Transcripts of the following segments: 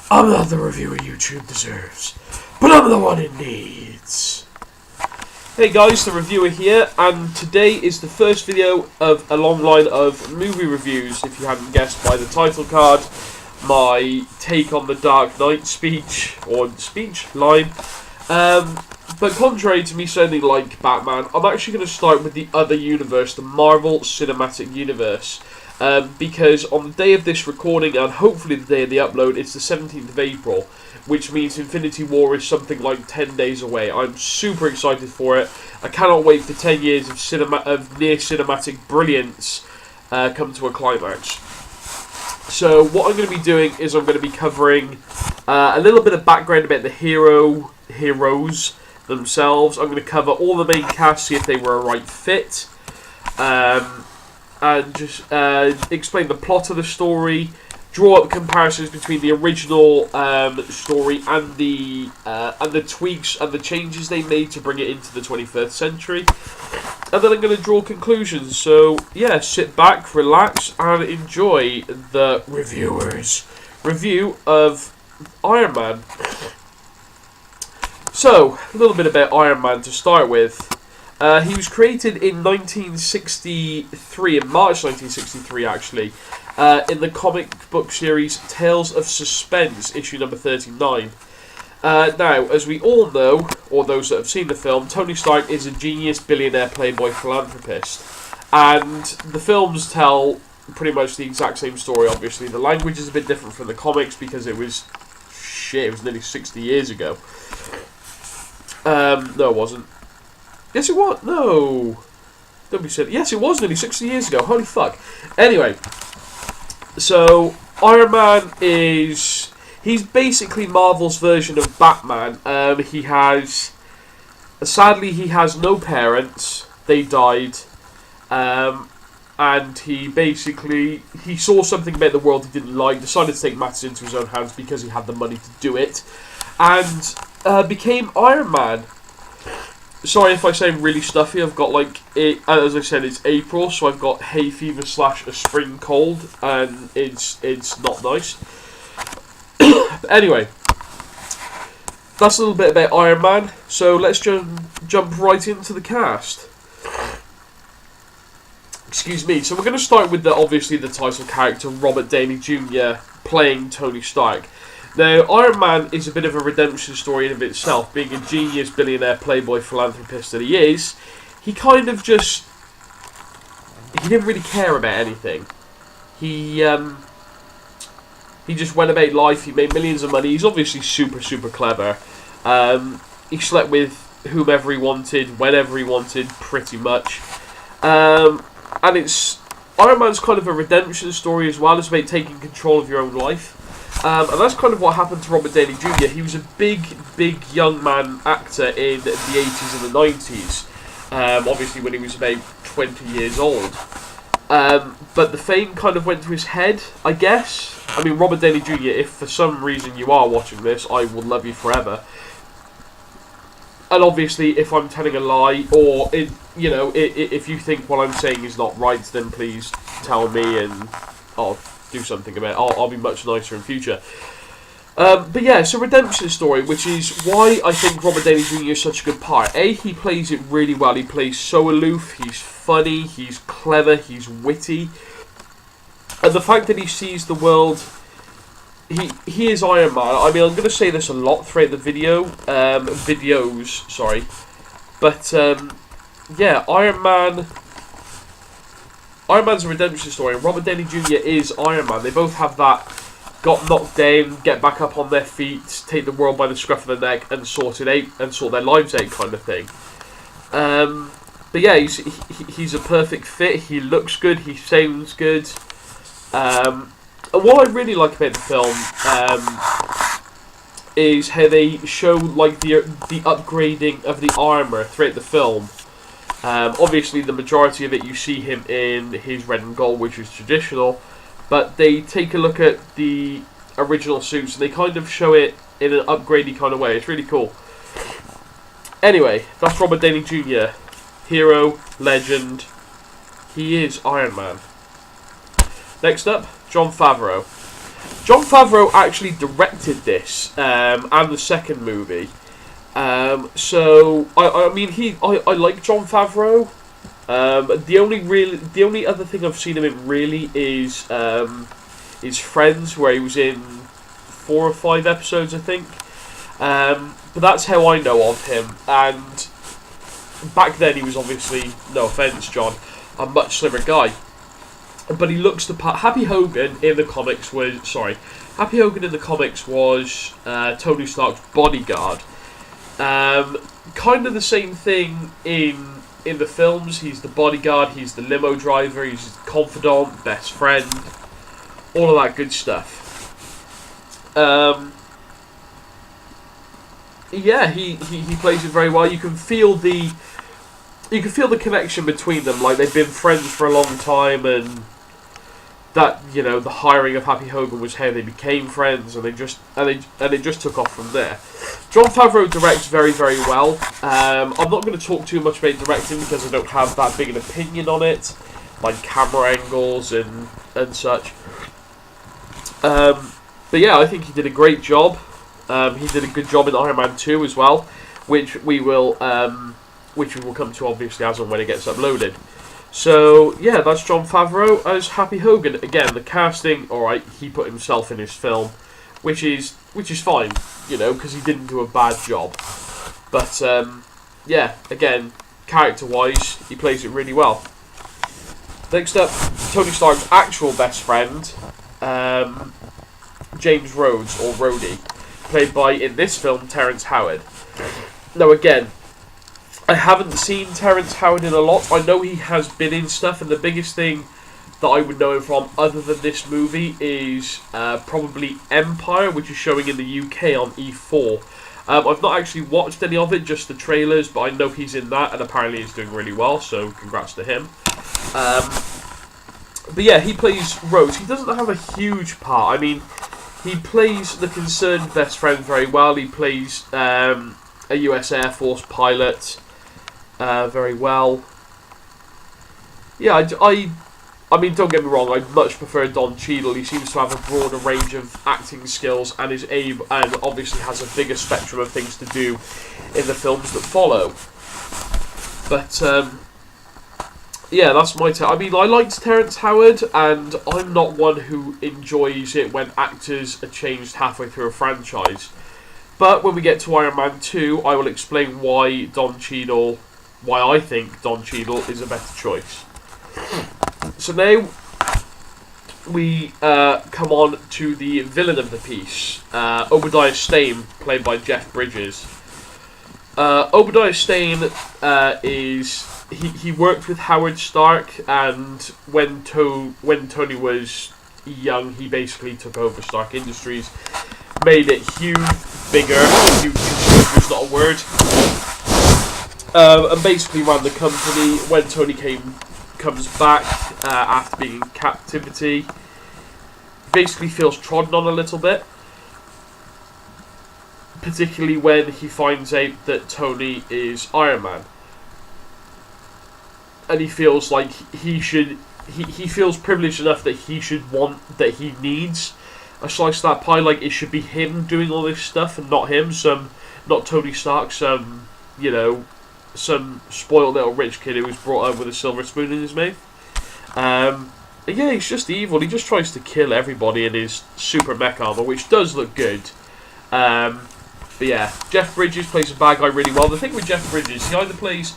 I'm not the reviewer YouTube deserves, but I'm the one it needs. Hey guys, the reviewer here, and today is the first video of a long line of movie reviews, if you haven't guessed by the title card. My take on the Dark Knight speech, or speech, line. But contrary to me sounding like Batman, I'm actually going to start with the other universe, the Marvel Cinematic Universe. Because on the day of this recording, and hopefully the day of the upload, it's the 17th of April, which means Infinity War is something like 10 days away. I'm super excited for it. I cannot wait for 10 years of near cinematic brilliance come to a climax. So what I'm going to be doing is I'm going to be covering a little bit of background about the heroes themselves. I'm going to cover all the main cast, see if they were a right fit. And just explain the plot of the story, draw up comparisons between the original story and the tweaks and the changes they made to bring it into the 21st century. And then I'm going to draw conclusions. So, yeah, sit back, relax, and enjoy the reviewer's review of Iron Man. So, a little bit about Iron Man to start with. He was created in 1963, in March 1963 actually, in the comic book series Tales of Suspense, issue number 39. Now, as we all know, or those that have seen the film, Tony Stark is a genius, billionaire, playboy, philanthropist. And the films tell pretty much the exact same story, obviously. The language is a bit different from the comics because it was nearly 60 years ago. No, it wasn't. Yes, it was. No. Don't be silly. Yes, it was nearly 60 years ago. Holy fuck. Anyway. So, Iron Man is... He's basically Marvel's version of Batman. Sadly, he has no parents. They died. And he basically... He saw something about the world he didn't like. Decided to take matters into his own hands because he had the money to do it. And became Iron Man. Sorry if I sound really stuffy. I've got as I said, it's April, so I've got hay fever / a spring cold, and it's not nice. But anyway, that's a little bit about Iron Man. So let's jump right into the cast. Excuse me. So we're going to start with obviously the title character, Robert Downey Jr. playing Tony Stark. Now, Iron Man is a bit of a redemption story in of itself. Being a genius, billionaire, playboy, philanthropist that he is, he kind of just... He didn't really care about anything. He just went about life, he made millions of money. He's obviously super, super clever. He slept with whomever he wanted, whenever he wanted, pretty much. And it's... Iron Man's kind of a redemption story as well. It's about taking control of your own life. And that's kind of what happened to Robert Downey Jr. He was a big young man actor in the 80s and the 90s. Obviously when he was about 20 years old. But the fame kind of went to his head, I guess. I mean, Robert Downey Jr., if for some reason you are watching this, I will love you forever. And obviously, if I'm telling a lie, or if you think what I'm saying is not right, then please tell me and I'll do something about it. I'll be much nicer in future. But yeah, it's a redemption story, which is why I think Robert Downey Jr. is such a good part. He plays it really well. He plays so aloof, he's funny, he's clever, he's witty. And the fact that he sees the world... He is Iron Man. I mean, I'm going to say this a lot throughout the videos, sorry. But, yeah, Iron Man's a redemption story, and Robert Downey Jr. is Iron Man. They both have that got knocked down, get back up on their feet, take the world by the scruff of the neck, and sort it out, and sort their lives out kind of thing. But yeah, he's a perfect fit. He looks good, he sounds good. And what I really like about the film is how they show like the upgrading of the armour throughout the film. Obviously, the majority of it you see him in his red and gold, which is traditional, but they take a look at the original suits and they kind of show it in an upgradey kind of way. It's really cool. Anyway, that's Robert Downey Jr. Hero, legend. He is Iron Man. Next up, Jon Favreau. Jon Favreau actually directed this and the second movie. So I mean, I like Jon Favreau. The only other thing I've seen him in really is Friends, where he was in 4 or 5 episodes, I think. But that's how I know of him. And back then, he was obviously, no offense, John, a much slimmer guy. But he looks the part. Happy Hogan in the comics was Tony Stark's bodyguard. Kind of the same thing in the films. He's the bodyguard, he's the limo driver, he's his confidant, best friend, all of that good stuff. Yeah, he plays it very well. You can feel the connection between them. Like, they've been friends for a long time, and that, you know, the hiring of Happy Hogan was how they became friends, and it just took off from there. Jon Favreau directs very, very well. I'm not going to talk too much about directing because I don't have that big an opinion on it, like camera angles and such. But yeah, I think he did a great job. He did a good job in Iron Man 2 as well, which we will come to obviously as and when it gets uploaded. So yeah, that's Jon Favreau as Happy Hogan. Again, the casting, alright, he put himself in his film, which is fine, you know, because he didn't do a bad job. But yeah, again, character-wise, he plays it really well. Next up, Tony Stark's actual best friend, James Rhodes, or Rhodey, played by, in this film, Terrence Howard. Now again, I haven't seen Terrence Howard in a lot. I know he has been in stuff, and the biggest thing that I would know him from, other than this movie, is probably Empire, which is showing in the UK on E4. I've not actually watched any of it, just the trailers, but I know he's in that, and apparently he's doing really well, so congrats to him. But yeah, he plays Rhodes. He doesn't have a huge part. I mean, he plays the concerned best friend very well. He plays a US Air Force pilot very well. Yeah, I mean, don't get me wrong, I much prefer Don Cheadle. He seems to have a broader range of acting skills and is able, and obviously has a bigger spectrum of things to do in the films that follow. But yeah, that's my take. I mean, I liked Terrence Howard, and I'm not one who enjoys it when actors are changed halfway through a franchise. But when we get to Iron Man 2, I will explain why I think Don Cheadle is a better choice. So now we come on to the villain of the piece, Obadiah Stane, played by Jeff Bridges. Obadiah Stane he worked with Howard Stark, and when Tony was young, he basically took over Stark Industries, made it huge, bigger. Huge is not a word. And basically ran the company. When Tony comes back after being in captivity, basically feels trodden on a little bit, particularly when he finds out that Tony is Iron Man, and he feels like he feels privileged enough that he needs a slice of that pie. Like, it should be him doing all this stuff and not him, not Tony Stark, some spoiled little rich kid who was brought up with a silver spoon in his mouth. Yeah, he's just evil. He just tries to kill everybody in his super mech armor, which does look good. But yeah, Jeff Bridges plays a bad guy really well. The thing with Jeff Bridges, he either plays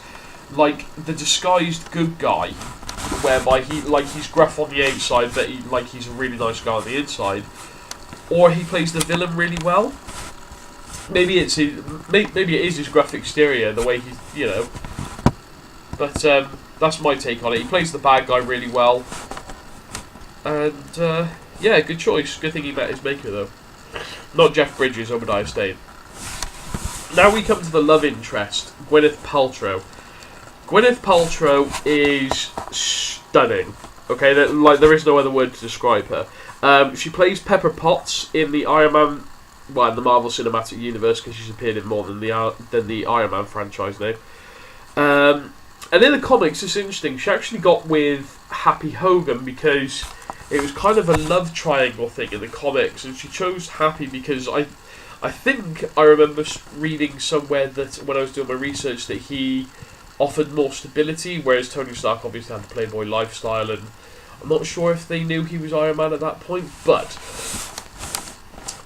like the disguised good guy, whereby he's gruff on the outside, but he's a really nice guy on the inside, or he plays the villain really well. Maybe it is his gruff exterior, the way he's, you know. But that's my take on it. He plays the bad guy really well, and yeah, good choice. Good thing he met his maker though. Not Jeff Bridges, Obadiah Stane. Now we come to the love interest, Gwyneth Paltrow. Gwyneth Paltrow is stunning. Okay, there is no other word to describe her. She plays Pepper Potts in the Iron Man, in the Marvel Cinematic Universe, because she's appeared in more than the Iron Man franchise now. And in the comics, it's interesting. She actually got with Happy Hogan because it was kind of a love triangle thing in the comics, and she chose Happy because I think I remember reading somewhere that when I was doing my research that he offered more stability, whereas Tony Stark obviously had the playboy lifestyle, and I'm not sure if they knew he was Iron Man at that point, but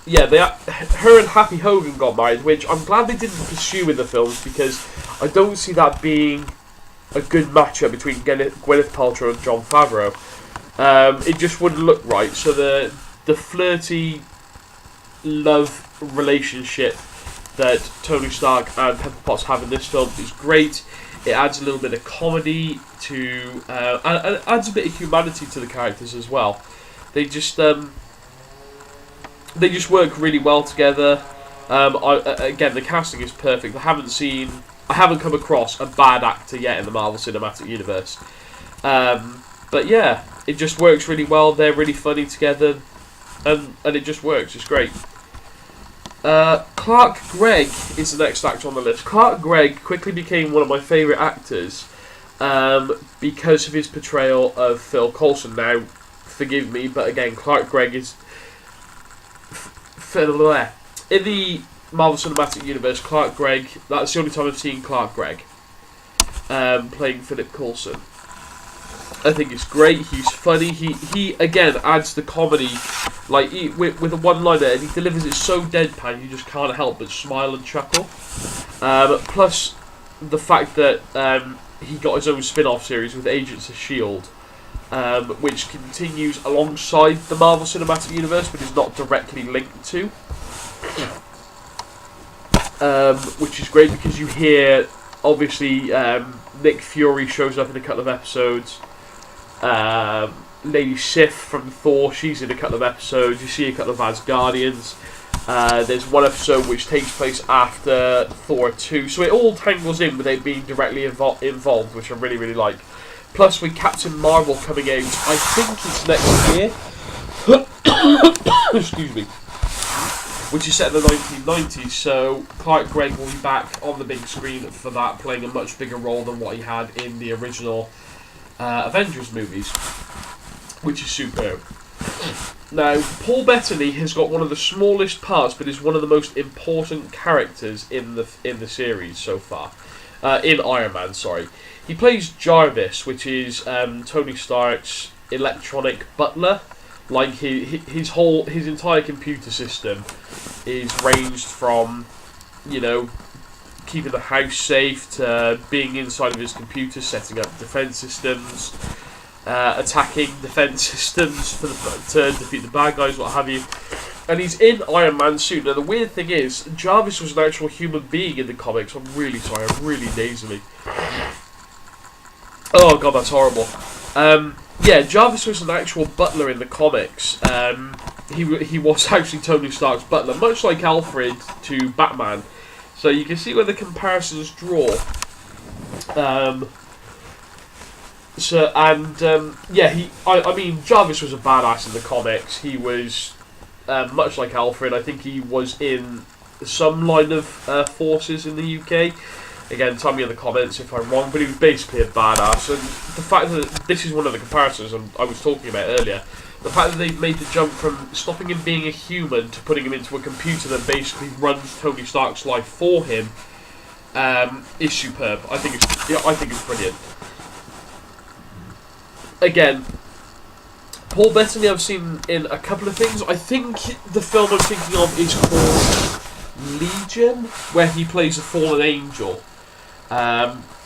yeah, her and Happy Hogan got married, which I'm glad they didn't pursue in the films, because I don't see that being a good matchup between Gwyneth Paltrow and Jon Favreau. It just wouldn't look right. So the flirty love relationship that Tony Stark and Pepper Potts have in this film is great. It adds a little bit of comedy to, and adds a bit of humanity to the characters as well. They just work really well together. Again, the casting is perfect. I haven't come across a bad actor yet in the Marvel Cinematic Universe. But yeah, it just works really well. They're really funny together, and it just works. It's great. Clark Gregg is the next actor on the list. Clark Gregg quickly became one of my favourite actors because of his portrayal of Phil Coulson. Now, forgive me, but again, Clark Gregg is... In the Marvel Cinematic Universe, Clark Gregg, that's the only time I've seen Clark Gregg playing Philip Coulson. I think it's great. He's funny. He again adds the comedy, like with a one-liner, and he delivers it so deadpan you just can't help but smile and chuckle. Plus, the fact that he got his own spin-off series with Agents of S.H.I.E.L.D., which continues alongside the Marvel Cinematic Universe, but is not directly linked to. Which is great because you hear, obviously, Nick Fury shows up in a couple of episodes. Lady Sif from Thor, she's in a couple of episodes. You see a couple of Asgardians. There's one episode which takes place after Thor 2. So it all tangles in without being directly involved, which I really, really like. Plus, with Captain Marvel coming out, I think it's next year. Excuse me. Which is set in the 1990s, so Clark Gregg will be back on the big screen for that, playing a much bigger role than what he had in the original Avengers movies, which is superb. Now, Paul Bettany has got one of the smallest parts, but is one of the most important characters in the series so far. In Iron Man, sorry. He plays Jarvis, which is Tony Stark's electronic butler. Like his entire computer system is ranged from, you know, keeping the house safe to being inside of his computer, setting up defense systems, attacking defense systems to defeat the bad guys, what have you. And he's in Iron Man's suit. Now the weird thing is, Jarvis was an actual human being in the comics. I'm really sorry. I'm really nasally. Oh god, that's horrible. Yeah, Jarvis was an actual butler in the comics. He was actually Tony Stark's butler, much like Alfred to Batman. So you can see where the comparisons draw. Yeah, I mean, Jarvis was a badass in the comics. He was much like Alfred. I think he was in some line of forces in the UK. Again, tell me in the comments if I'm wrong, but he was basically a badass. And the fact that this is one of the comparisons I was talking about earlier, the fact that they've made the jump from stopping him being a human to putting him into a computer that basically runs Tony Stark's life for him is superb. I think it's brilliant. Again, Paul Bettany I've seen in a couple of things. I think the film I'm thinking of is called Legion, where he plays a fallen angel.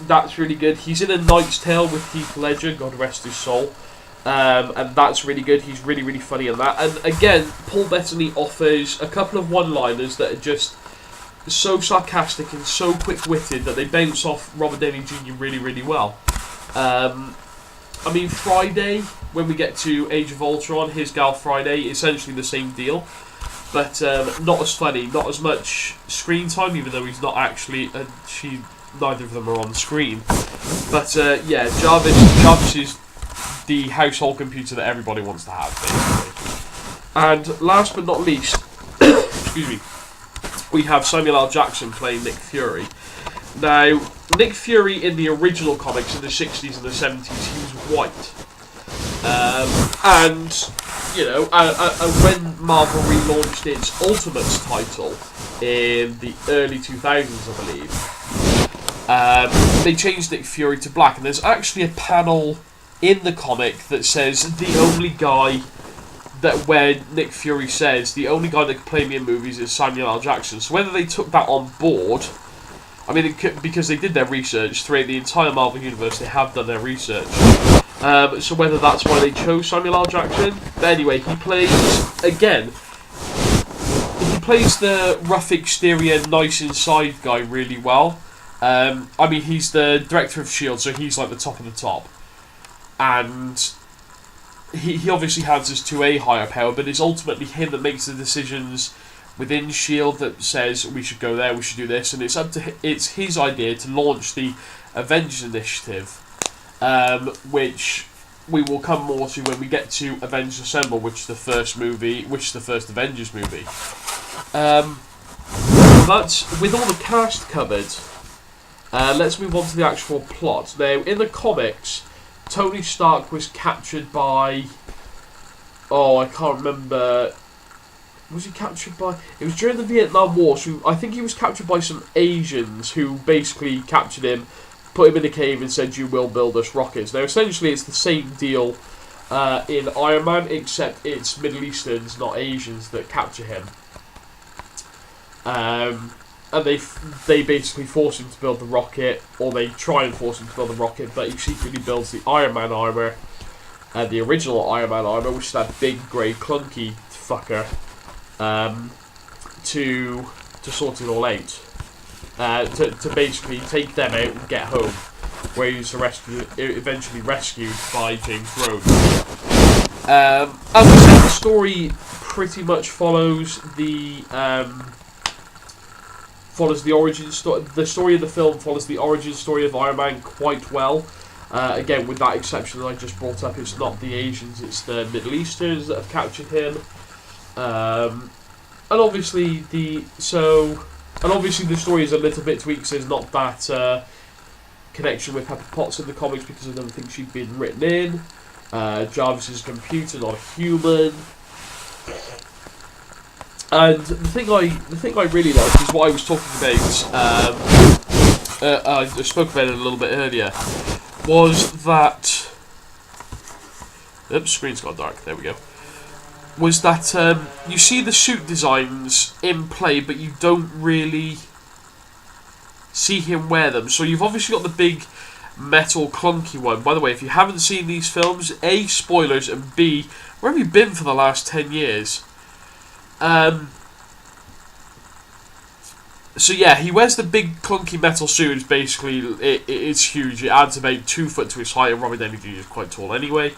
That's really good. He's in A Knight's Tale with Heath Ledger, God rest his soul. And that's really good. He's really, really funny in that. And again, Paul Bettany offers a couple of one-liners that are just so sarcastic and so quick-witted that they bounce off Robert Downey Jr. really, really well. I mean, Friday, when we get to Age of Ultron, his gal Friday, essentially the same deal. But not as funny, not as much screen time, even though he's not actually... neither of them are on screen. But yeah, Jarvis is the household computer that everybody wants to have, basically. And last but not least, excuse me, we have Samuel L. Jackson playing Nick Fury. Now, Nick Fury in the original comics in the 60s and the 70s, he was white. And, you know, and when Marvel relaunched its Ultimates title in the early 2000s, I believe, they changed Nick Fury to black. And there's actually a panel in the comic that says the only guy where Nick Fury says the only guy that can play me in movies is Samuel L. Jackson. So whether they took that on board, I mean, because they did their research throughout the entire Marvel Universe, they have done their research. So whether that's why they chose Samuel L. Jackson. But anyway, he plays the rough exterior, nice inside guy really well. I mean, he's the director of S.H.I.E.L.D., so he's like the top of the top. And he obviously has his 2A higher power, but it's ultimately him that makes the decisions within S.H.I.E.L.D. that says we should go there, we should do this, and it's his idea to launch the Avengers Initiative, which we will come more to when we get to Avengers Assemble, which is the first Avengers movie. But with all the cast covered, let's move on to the actual plot. Now, in the comics, Tony Stark was captured by... I can't remember... Was he captured by... It was during the Vietnam War, so I think he was captured by some Asians who basically captured him, put him in a cave and said, you will build us rockets. Now, essentially, it's the same deal in Iron Man, except it's Middle Easterns, not Asians, that capture him. And they basically force him to build the rocket, or they try and force him to build the rocket, but he secretly builds the Iron Man armour, the original Iron Man armour, which is that big, grey, clunky fucker, to sort it all out. To basically take them out and get home, where he's eventually rescued by James Rhodes. As we said, the story pretty much follows the origin story. The story of the film follows the origin story of Iron Man quite well. Again, with that exception that I just brought up, it's not the Asians, it's the Middle Easterns that have captured him. And obviously the story is a little bit tweaked, so there's not that connection with Pepper Potts in the comics because I don't think she'd been written in. Jarvis is a computer, not a human. And the thing I really like is what I was talking about. I spoke about it a little bit earlier. Was that? Oops, screen's got dark. There we go. Was that you see the suit designs in play, but you don't really see him wear them. So you've obviously got the big metal clunky one. By the way, if you haven't seen these films, A, spoilers, and B, where have you been for the last 10 years? So yeah, he wears the big clunky metal suit. It's basically, it's huge. It adds about 2 foot to his height, and Robert Downey Jr. is quite tall anyway.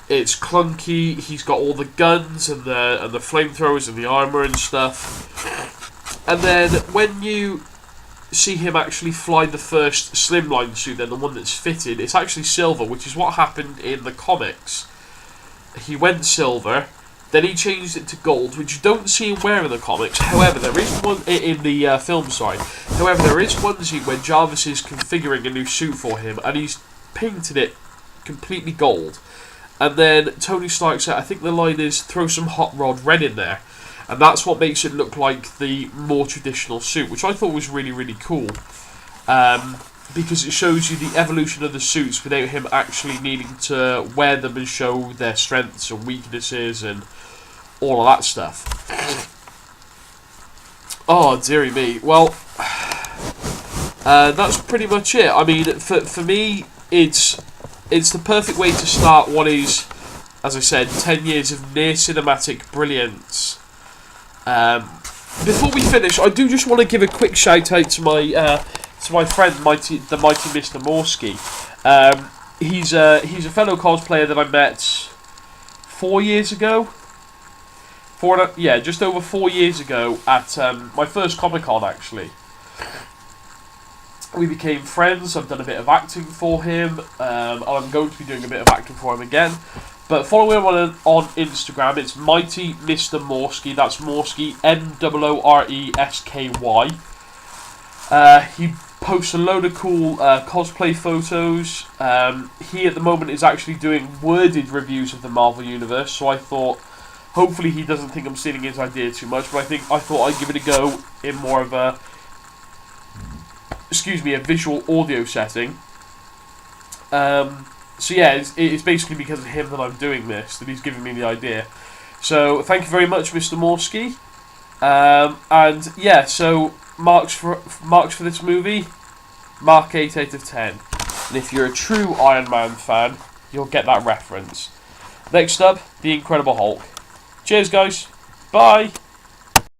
It's clunky. He's got all the guns and the flamethrowers and the armor and stuff. And then when you see him actually fly the first slimline suit, then the one that's fitted, it's actually silver, which is what happened in the comics. He went silver, then he changed it to gold, which you don't see him wear in the comics. However, there is one in the film side. However, there is one scene where Jarvis is configuring a new suit for him, and he's painted it completely gold. And then Tony Stark said, I think the line is, throw some hot rod red in there. And that's what makes it look like the more traditional suit, which I thought was really, really cool. Because it shows you the evolution of the suits without him actually needing to wear them and show their strengths and weaknesses and all of that stuff. Oh, dearie me. Well, that's pretty much it. I mean, for me, it's the perfect way to start what is, as I said, 10 years of near cinematic brilliance. Before we finish, I do just want to give a quick shout out to my friend, the mighty Mr. Morsky. He's a fellow cosplayer that I met 4 years ago. Just over 4 years ago at my first Comic-Con, actually. We became friends. I've done a bit of acting for him. I'm going to be doing a bit of acting for him again. But follow him on Instagram. It's Mighty Mr. Morsky. That's Morsky, Moresky. posts a load of cool cosplay photos. He at the moment is actually doing worded reviews of the Marvel Universe, so I thought hopefully he doesn't think I'm stealing his idea too much, but I thought I'd give it a go in more of a visual audio setting. So yeah, it's basically because of him that I'm doing this, that he's given me the idea. So thank you very much, Mr. Morsky. And yeah, so marks for this movie, mark 8 out of 10. And if you're a true Iron Man fan, you'll get that reference. Next up, The Incredible Hulk. Cheers, guys. Bye.